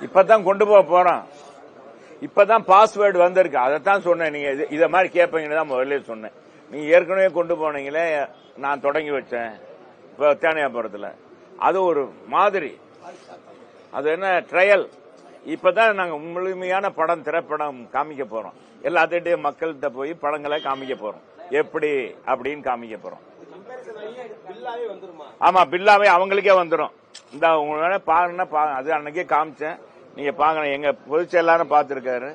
இப்பதான் கொண்டு போக போறோம். இப்பதான் பாஸ்வேர்டு வந்திருக்கு. அதைத்தான் சொன்னேன். நீங்க இத மாதிரி கேட்பீங்கன்னு தான் முதல்ல சொன்னேன். நீங்க ஏற்கனவே கொண்டு போனீங்களே, நான் தொடங்கி வச்சேன் இப்ப தேனியாபுரத்துல. அது ஒரு மாதிரி, அது என்ன ட்ரையல். இப்பதான் நாங்க முழுமையான படம், திரைப்படம் காமிக்க போறோம். எல்லாத்திட்டையும் மக்கள்கிட்ட போய் படங்களை காமிக்க போறோம். எப்படி அப்படின்னு காமிக்க போறோம். ஆமா, பில்லாவே அவங்களுக்கே வந்துடும். இந்த உங்க பாருன்னா அது அன்னைக்கே காமிச்சேன். நீங்க பாக்கணும். எங்க பொதுச் செயலாளரும் பார்த்திருக்காரு.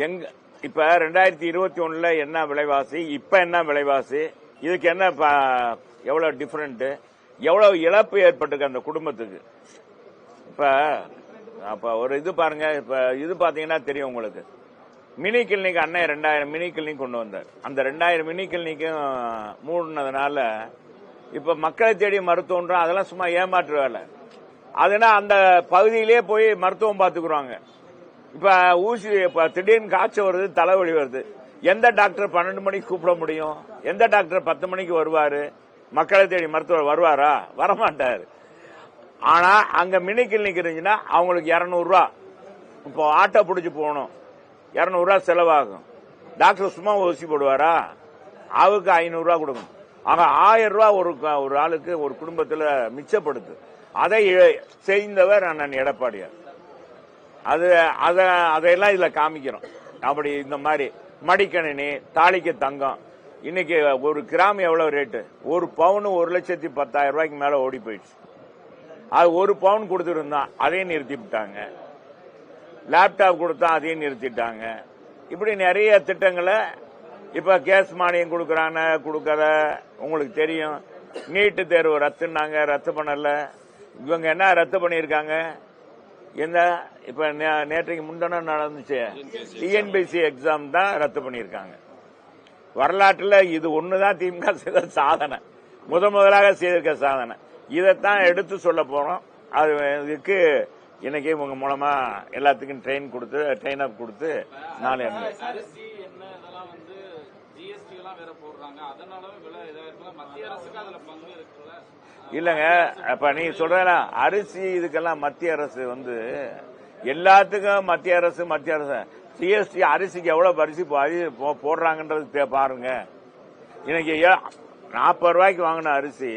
எங்க இப்ப 2021 என்ன விலைவாசி, இப்ப என்ன விலைவாசி, இதுக்கு என்ன எவ்வளவு டிஃபரெண்ட், எவ்வளவு இழப்பு ஏற்பட்டிருக்கு அந்த குடும்பத்துக்கு. இப்ப ஒரு இது பாருங்க. இப்ப இது பாத்தீங்கன்னா தெரியும் உங்களுக்கு. மினி கிளினிக் அண்ணன் 2000 மினி கிளினிக் கொண்டு வந்தார். அந்த 2000 மினி கிளினிக்கும் மூடினதுனால இப்ப மக்களை தேடி மருத்துவம், அதெல்லாம் சும்மா ஏமாற்று வேலை. அதுனா அந்த பகுதியிலே போய் மருத்துவம் பார்த்துக்குறாங்க. இப்ப ஊசி திடீர்னு காய்ச்சல் வருது, தலைவலி வருது. எந்த டாக்டர் 12 மணிக்கு கூப்பிட முடியும்? எந்த டாக்டர் 10 மணிக்கு வருவாரு? மக்களை தேடி மருத்துவர் வருவாரா? வரமாட்டாரு. ஆனா அங்க மினி கிளினிக் இருந்துச்சுன்னா அவங்களுக்கு 200 ரூபா. இப்போ ஆட்டோ பிடிச்சு போகணும், 200 ரூபா செலவாகும். டாக்டர் சும்மா ஊசி போடுவாரா? அவருக்கு 500 ரூபா கொடுக்கணும். ஆக 1000 ரூபா ஒரு ஆளுக்கு, ஒரு குடும்பத்தில் மிச்சப்படுத்து. அதை செய்தவர் அண்ணன் எடப்பாடியார். அதையெல்லாம் இதுல காமிக்கிறோம். அப்படி இந்த மாதிரி மடிக்கணினி, தாலிக்கு தங்கம். இன்னைக்கு ஒரு கிராம் எவ்வளவு ரேட்டு? ஒரு பவுன் 1,10,000 ரூபாய்க்கு மேல ஓடி போயிடுச்சு. அது ஒரு பவுன் கொடுத்துருந்தான், அதையும் நிறுத்தி விட்டாங்க. லேப்டாப் கொடுத்தா அதையும் நிறுத்திட்டாங்க. இப்படி நிறைய திட்டங்களை இப்ப கேஸ் மானியம் கொடுக்கறாங்க, கொடுக்கற உங்களுக்கு தெரியும். நீட்டு தேர்வு ரத்துனாங்க, ரத்து பண்ணல. இவங்க என்ன ரத்து பண்ணிருக்காங்க? இந்த இப்ப நேற்றைக்கு முன்தினம் நடந்துச்சு டிஎன்பிசி எக்ஸாம் தான் ரத்து பண்ணிருக்காங்க. வரலாற்றுல இது ஒண்ணுதான் திமுக செய்த சாதனை, முதலாக செய்திருக்க சாதனை. இதைத்தான் எடுத்து சொல்ல போறோம். அதுக்கு இன்னைக்கு உங்க மூலமா எல்லாத்துக்கும் ட்ரெயின் அப் கொடுத்து நாளை இல்லங்க. அப்ப நீ சொல்ற அரிசி இதுக்கெல்லாம் மத்திய அரசு எல்லாத்துக்கும் மத்திய அரசு ஜிஎஸ்டி அரிசிக்கு எவ்வளவு அரிசி போடுறாங்கன்றது பாருங்க. இன்னைக்கு 40 ரூபாய்க்கு வாங்கின அரிசி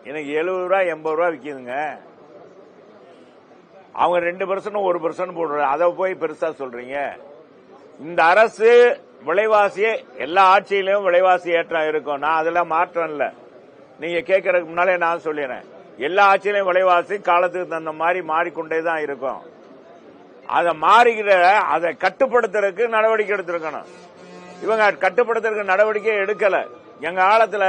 இன்னைக்கு 70 ரூபாய் 80 ரூபாய் விற்கிதுங்க. அவங்க 2% 1% போடுறாங்க. அதை போய் பெருசா சொல்றீங்க. இந்த அரசு விலைவாசியே எல்லா ஆட்சியிலும் விலைவாசி ஏற்றம் இருக்கும். நான் அதெல்லாம் மாற்றம் இல்ல. நீங்க கேட்கறதுக்கு முன்னாலே நான் சொல்லிடுறேன். எல்லா ஆட்சியிலும் விலைவாசி காலத்துக்கு தகுந்த மாதிரி மாறிக்கொண்டேதான் இருக்கும். அதை கட்டுப்படுத்துறதுக்கு நடவடிக்கை எடுத்திருக்கணும். இவங்க கட்டுப்படுத்துறதுக்கு நடவடிக்கை எடுக்கல. எங்க காலத்துல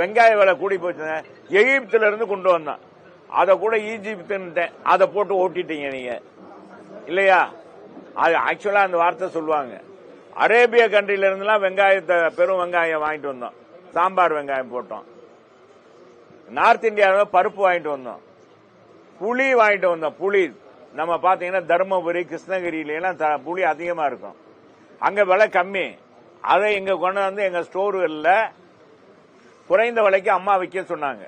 வெங்காய விலை கூடி போச்சுங்க. எகிப்துல இருந்து கொண்டு வந்தான். அதை கூட ஈஜிப்து அதை போட்டு ஓட்டிட்டீங்க நீங்க இல்லையா? அது ஆக்சுவலா அந்த வார்த்தை சொல்லுவாங்க. அரேபிய கண்ட்ரில இருந்துலாம் வெங்காயத்தை, பெரும் வெங்காயம் வாங்கிட்டு வந்தோம். சாம்பார் வெங்காயம் போட்டோம். நார்த் இந்தியாவில் பருப்பு வாங்கிட்டு வந்தோம். புளி வாங்கிட்டு வந்தோம். புளி நம்ம பாத்தீங்கன்னா தர்மபுரி, கிருஷ்ணகிரியில புளி அதிகமா இருக்கும். அங்க விலை கம்மி. அதை இங்க கொண்டு வந்து எங்க ஸ்டோர்ல குறைந்த விலைக்கு அம்மா விற்க சொன்னாங்க.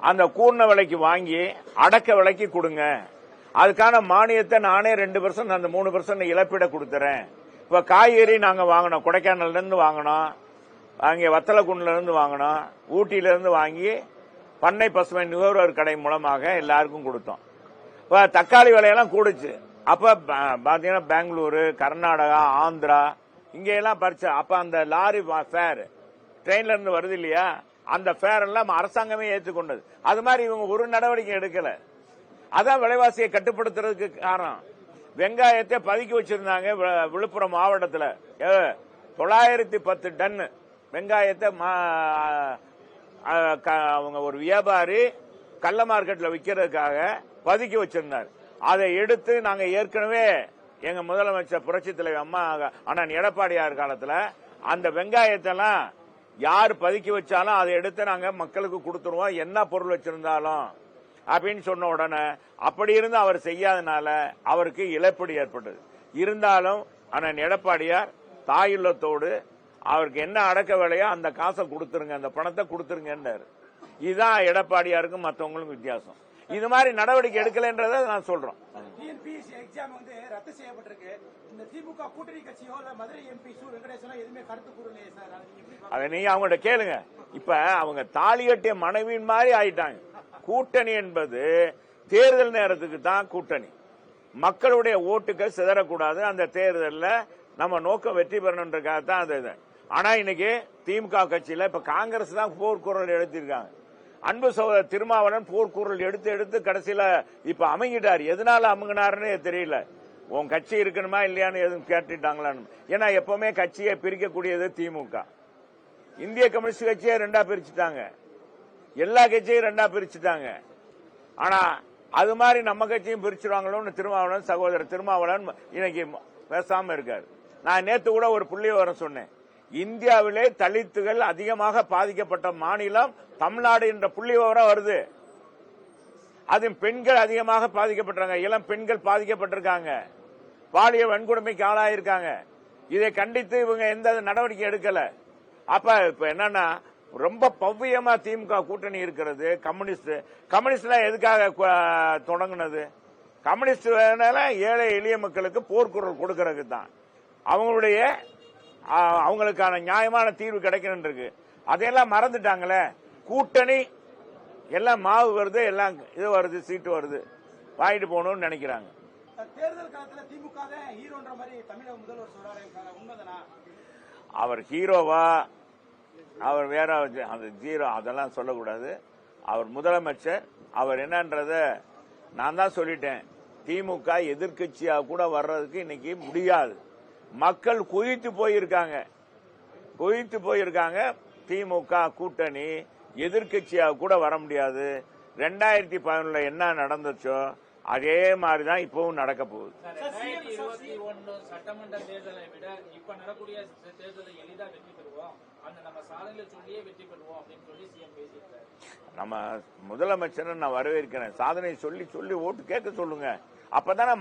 அந்த கூர்ண விலைக்கு வாங்கி அடக்க விலைக்கு கொடுங்க. அதுக்கான மானியத்தை நானே 2%, அந்த 3% இழப்பீட கொடுத்துறேன். இப்ப காய்கறி நாங்க வாங்கினோம், கொடைக்கானல்ல இருந்து வாங்கினோம், அங்கே வத்தலக்குண்டுல இருந்து வாங்கினோம், ஊட்டியில இருந்து வாங்கி பண்ணை பசுமை நுகர்வோர் கடை மூலமாக எல்லாருக்கும் கொடுத்தோம். இப்ப தக்காளி விலையெல்லாம் கூடுச்சு. அப்ப பாத்தீங்கன்னா பெங்களூரு, கர்நாடகா, ஆந்திரா இங்க எல்லாம் பறிச்ச. அப்ப அந்த லாரி ஃபேர் ட்ரெயின்ல இருந்து வருது இல்லையா, அந்த ஃபேர் எல்லாம் அரசாங்கமே ஏற்றுக்கொண்டது. அது மாதிரி இவங்க ஒரு நடவடிக்கை எடுக்கல. அதான் விலைவாசியை கட்டுப்படுத்துறதுக்கு காரணம். வெங்காயத்தை பதுக்கி வச்சிருந்தாங்க விழுப்புரம் மாவட்டத்தில். 910 டன் வெங்காயத்தை அவங்க ஒரு வியாபாரி கள்ள மார்க்கெட்ல விற்கிறதுக்காக பதுக்கி வச்சிருந்தார். அதை எடுத்து நாங்க ஏற்கனவே எங்க முதலமைச்சர் புரட்சி தலைவர் அம்மா அண்ணன் எடப்பாடியார் காலத்துல அந்த வெங்காயத்தை எல்லாம் யார் பதுக்கி வச்சாலும் அதை எடுத்து நாங்க மக்களுக்கு கொடுத்துருவோம், என்ன பொருள் வச்சிருந்தாலும் அப்படின்னு சொன்ன உடனே அப்படி இருந்து அவர் செய்யாதனால அவருக்கு இழப்பீடு ஏற்பட்டது. இருந்தாலும் அண்ணன் எடப்பாடியார் தாயுள்ளத்தோடு அவருக்கு என்ன அடக்க வேலையோ அந்த காசை கொடுத்துருங்க, அந்த பணத்தை கொடுத்துருங்கன்றாரு. இதுதான் எடப்பாடியாருக்கும் மற்றவங்களுக்கும் வித்தியாசம். இது மாதிரி நடவடிக்கை எடுக்கலன்றதை நான் சொல்றோம். டிஎன்பிஎஸ்சி எக்ஸாம் வந்து ரத்து செய்யப்பட்டிருக்கு. இந்த திமுக கூட்டணி கட்சியோ இல்ல மதுரை எம்பி சு வெங்கடேசனோ எதுவுமே கருத்து கூறலையே சார். அதை நீங்க அவங்கள்ட்ட கேளுங்க. இப்ப அவங்க தாலி கட்டிய மனைவியின் மாதிரி ஆயிட்டாங்க. கூட்டணி என்பது தேர்தல் நேரத்துக்கு தான் கூட்டணி. மக்களுடைய ஓட்டுகள் சிதறக்கூடாது. அந்த தேர்தலில் நம்ம நோக்கம் வெற்றி பெறணுன்றதுக்காக தான் அது. ஆனா இன்னைக்கு திமுக கட்சியில இப்ப காங்கிரஸ் தான் போர்க்குரல் எடுத்திருக்காங்க. அன்பு சகோதரர் திருமாவளவன் போர்க்குரல் எடுத்து எடுத்து கடைசியில இப்ப அமுங்கிட்டார். எதனால அமுங்கினாருன்னு தெரியல. உன் கட்சி இருக்கணுமா இல்லையான்னு எதுவும் கேட்டுட்டாங்களான்னு. ஏன்னா எப்பவுமே கட்சியை பிரிக்கக்கூடியது திமுக. இந்திய கம்யூனிஸ்ட் கட்சியை ரெண்டா பிரிச்சுட்டாங்க, எல்லா கட்சியும் ரெண்டா பிரிச்சுட்டாங்க. ஆனா அது மாதிரி நம்ம கட்சியும் பிரிச்சுருவாங்களோன்னு திருமாவளவன் சகோதரர் திருமாவளவன் இன்னைக்கு பேசாம இருக்காரு. நான் நேத்து கூட ஒரு புள்ளி விவரம் சொன்னேன். இந்தியாவிலே தலித்துகள் அதிகமாக பாதிக்கப்பட்ட மாநிலம் தமிழ்நாடு என்ற புள்ளி விவரம் வருது. அது பெண்கள் அதிகமாக பாதிக்கப்பட்டாங்க, இளம் பெண்கள் பாதிக்கப்பட்டிருக்காங்க, பாலியல் வன்கொடுமைக்கு ஆளாயிருக்காங்க. இதை கண்டித்து இவங்க எந்த நடவடிக்கை எடுக்கல. அப்ப இப்ப என்னன்னா ரொம்ப பவ்யமா திமுக கூட்டணி இருக்கிறது. கம்யூனிஸ்ட் எதுக்காக தொடங்கினது? கம்யூனிஸ்ட் ஏழை எளிய மக்களுக்கு போர்க்குரல் கொடுக்கறதுக்கு தான். அவங்களுக்கான நியாயமான தீர்வு கிடைக்கணும் இருக்கு. அதையெல்லாம் மறந்துட்டாங்களே. கூட்டணி எல்லாம் மாவு வருது, எல்லாம் இது வருது, சீட்டு வருது, வாங்கிட்டு போகணும்னு நினைக்கிறாங்க. தேர்தல் காலத்துல திமுக ஹீரோன்ற மாதிரி தமிழக முதல்வர் சொல்றாரு, உண்மைதானா? அவர் ஹீரோவா, அவர் வேற அந்த ஜீரோ அதெல்லாம் சொல்லக்கூடாது. அவர் முதலமைச்சர். அவர் என்னன்றத நான் தான் சொல்லிட்டேன். திமுக எதிர்கட்சியா கூட வர்றதுக்கு இன்னைக்கு முடியாது. மக்கள் குதித்து போயிருக்காங்க. திமுக கூட்டணி எதிர்கட்சியா கூட வர முடியாது. 2011 என்ன நடந்துச்சோ அதே மாதிரிதான் இப்பவும் நடக்க போகுது. 2021 சட்டமன்ற தேர்தலை விட இப்ப நடக்கூடிய தேர்தலை எளிதா வெற்றி பெறுவோம், அந்த நம்ம சாதனையில சொல்லியே வெற்றி பெறுவோம் அப்படின்னு சொல்லி சிஎம் பேசியிருக்காரு. நம்ம முதலமைச்சரை நான் வரவேற்கிறேன். சாதனை சொல்லி சொல்லி ஓட்டு கேட்க சொல்லுங்க. அப்பதானே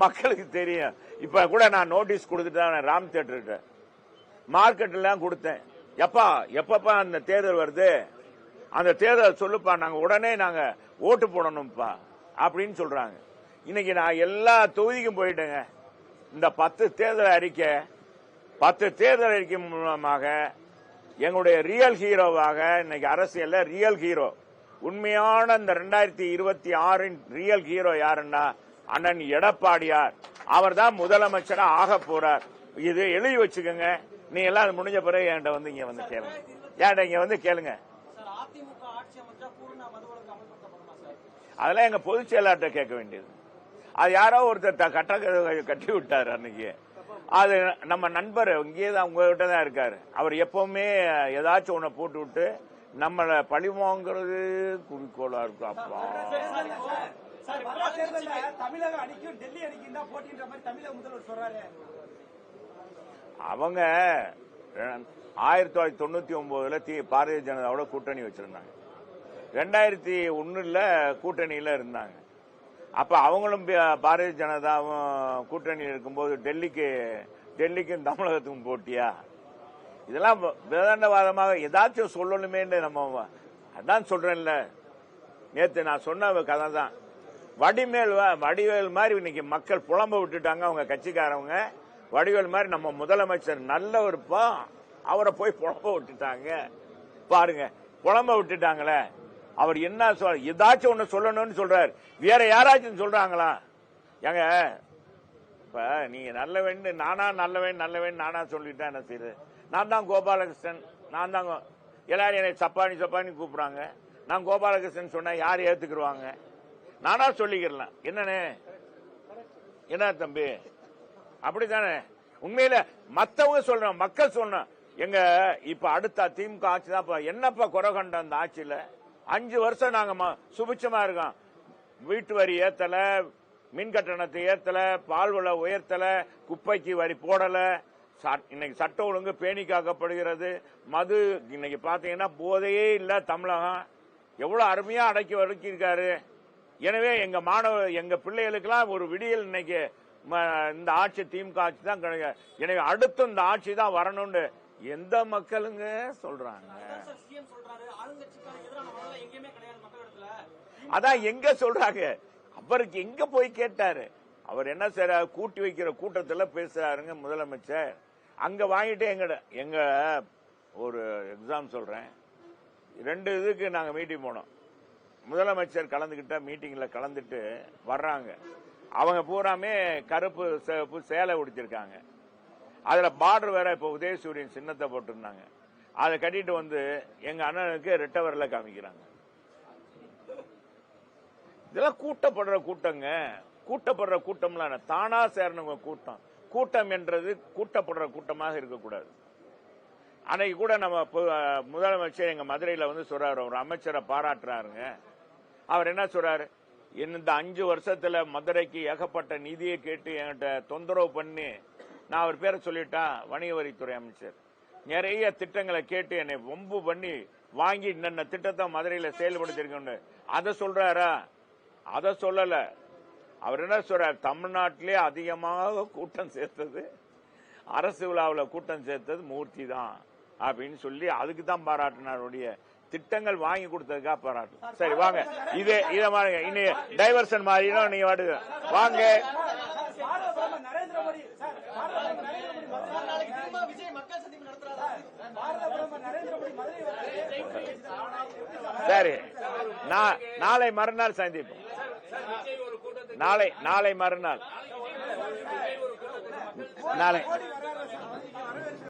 மக்களுக்கு தெரியும். இப்ப கூட நான் நோட்டீஸ் கொடுத்துட்டேன் ராம் தியேட்டர்கிட்ட, மார்க்கெட்ல கொடுத்தேன். எப்பப்பா அந்த தேர்தல் வருது, அந்த தேர்தல் சொல்லுப்பா, நாங்க உடனே நாங்க ஓட்டு போடணும்ப்பா அப்படின்னு சொல்றாங்க. இன்னைக்கு நான் எல்லா தொகுதிக்கும் போயிட்டேங்க. இந்த 10 தேர்தல் அறிக்கை மூலமாக எங்களுடைய ரியல் ஹீரோவாக இன்னைக்கு அரசியல்ல ரியல் ஹீரோ, உண்மையான இந்த 2026 ரியல் ஹீரோ யாருன்னா அண்ணன் எடப்பாடியார். அவர் தான் முதலமைச்சரா ஆக போறார். இது எழுதி வச்சுக்கோங்க. நீ எல்லாம் முடிஞ்ச பிறகு என்கிட்ட வந்து இங்க வந்து கேளுங்க. ஏன்டா இங்க வந்து கேளுங்க. அதெல்லாம் எங்க பொதுச் செயலாளர்கிட்ட கேட்க வேண்டியது. அது யாரோ ஒருத்தர் கட்டி விட்டாரு அன்னைக்கு. அது நம்ம நண்பர் இங்கேதான் உங்ககிட்ட தான் இருக்காரு. அவர் எப்பவுமே ஏதாச்சும் ஒண்ணு போட்டு விட்டு நம்மள பழி வாங்குறது குறிக்கோளா இருக்கும். அப்பா தமிழக அணிக்கும் டெல்லி அணிக்கும் தான் போட்டின்ற மாதிரி தமிழக முதல்வர் சொல்றாரு. அவங்க 1999 பாரதிய ஜனதாவோட கூட்டணி வச்சிருந்தாங்க. 2001 கூட்டணியில இருந்தாங்க. அப்ப அவங்களும் பாரதிய ஜனதாவும் கூட்டணியில் இருக்கும்போது டெல்லிக்கும் தமிழகத்துக்கும் போட்டியா? இதெல்லாம் விதண்டவாதமாக ஏதாச்சும் சொல்லணுமே. நம்ம அதான் சொல்றேன்ல, நேத்து நான் சொன்ன கதை தான். வடிவேல் மாதிரி இன்னைக்கு மக்கள் புலம்ப விட்டுட்டாங்க. அவங்க கட்சிக்காரவங்க வடிவேல் மாதிரி நம்ம முதலமைச்சர் நல்லவருப்பா, அவரை போய் புலம்ப விட்டுட்டாங்க. பாருங்க, புலம்ப விட்டுட்டாங்களே. அவர் என்ன சொல்ற, ஏதாச்சும் ஒண்ணு சொல்லணும்னு சொல்றாரு. வேற யாராச்சும் சொல்றாங்களா? ஏங்க, இப்ப நீங்க நல்லவன் நானா சொல்லிட்டா என்ன செய்யுது? நான் தான் கோபாலகிருஷ்ணன், நான் தான் எல்லாரும் என்னை சப்பானி கூப்பிடுறாங்க. நான் கோபாலகிருஷ்ணன் சொன்ன யார் ஏத்துக்குருவாங்க? நானா சொல்லிக்கிறேன். என்ன தம்பி, அப்படித்தானே? உண்மையில மத்தவங்க சொல்றோம், மக்கள் சொல்றோம். எங்க இப்ப அடுத்த திமுக ஆட்சி தான். என்னப்பா குறை கண்ட அந்த ஆட்சியில 5 வருஷம் நாங்க சுபிச்சமா இருக்கோம். வீட்டு வரி ஏத்தல, மின் கட்டணத்தை ஏத்தல, பால் விலை உயர்த்தல, குப்பைக்கு வரி போடல. இன்னைக்கு சட்ட ஒழுங்கு பேணி காக்கப்படுகிறது. மது இன்னைக்கு பாத்தீங்கன்னா போதையே இல்ல. தமிழகம் எவ்வளவு அருமையா அடக்கி இருக்காரு. எனவே எங்க பிள்ளைகளுக்கெல்லாம் ஒரு விடியல் இன்னைக்கு இந்த ஆட்சி திமுக ஆட்சி தான் கிடையாது. எனவே அடுத்து இந்த ஆட்சி தான் வரணும்னு எந்த மக்களுங்க சொல்றாங்க? அதான் எங்க சொல்றாங்க, அவருக்கு எங்க போய் கேட்டாரு, அவர் என்ன செய்யறாரு, கூட்டி வைக்கிற கூட்டத்துல பேசுறாருங்க முதலமைச்சர். அங்க வாங்கிட்டு எங்க ஒரு எக்ஸாம் சொல்றேன், 2 இதுக்கு நாங்க மீட்டிங் போனோம். முதலமைச்சர் கலந்துகிட்ட மீட்டிங்ல கலந்துட்டு வர்றாங்க. அவங்க பூராமே கருப்பு சிவப்பு சேலை உடிச்சிருக்காங்க. அதுல பார்டர் வேற இப்ப உதயசூரியன் சின்னத்தை போட்டிருந்தாங்க. அதை கட்டிட்டு வந்து எங்க அண்ணனுக்கு ரெட்டவரில காமிக்கிறாங்க. இதெல்லாம் கூட்டப்படுற கூட்டங்க. கூட்டப்படுற கூட்டம்லாம் தானா சேரணுங்க கூட்டம். கூட்டம் என்றது கூட்டப்படுற கூட்டமாக இருக்கக்கூடாது. அன்னைக்கு கூட நம்ம முதலமைச்சர் எங்க மதுரையில வந்து சொல்றாரு, ஒரு அமைச்சரை பாராட்டுறாருங்க. அவர் என்ன சொல்றாரு, இந்த 5 வருஷத்துல மதுரைக்கு ஏகப்பட்ட நிதியை கேட்டு என்கிட்ட தொந்தரவு பண்ணி, நான் அவர் பேரை சொல்லிட்டா, வணிக வரித்துறை அமைச்சர், நிறைய திட்டங்களை கேட்டு என்னை வம்பு பண்ணி வாங்கி இன்ன திட்டத்தை மதுரையில செயல்படுத்திருக்க. அதை சொல்றாரா? அதை சொல்லல. அவர் என்ன சொல்றார், தமிழ்நாட்டிலே அதிகமாக கூட்டம் சேர்த்தது, அரசு விழாவில் கூட்டம் சேர்த்தது மூர்த்தி தான் அப்படின்னு சொல்லி அதுக்கு தான் பாராட்டினாருடைய திட்டங்கள் வாங்கி கொடுத்ததுக்காக பாராட்டு. சரி வாங்க, இதை பாருங்க, இனி டைவர்ஷன் மாறினா நீங்க வாடுங்க வாங்க. சரி, நாளை மறுநாள் சந்திப்போம். நாளை மறுநாள் நாளை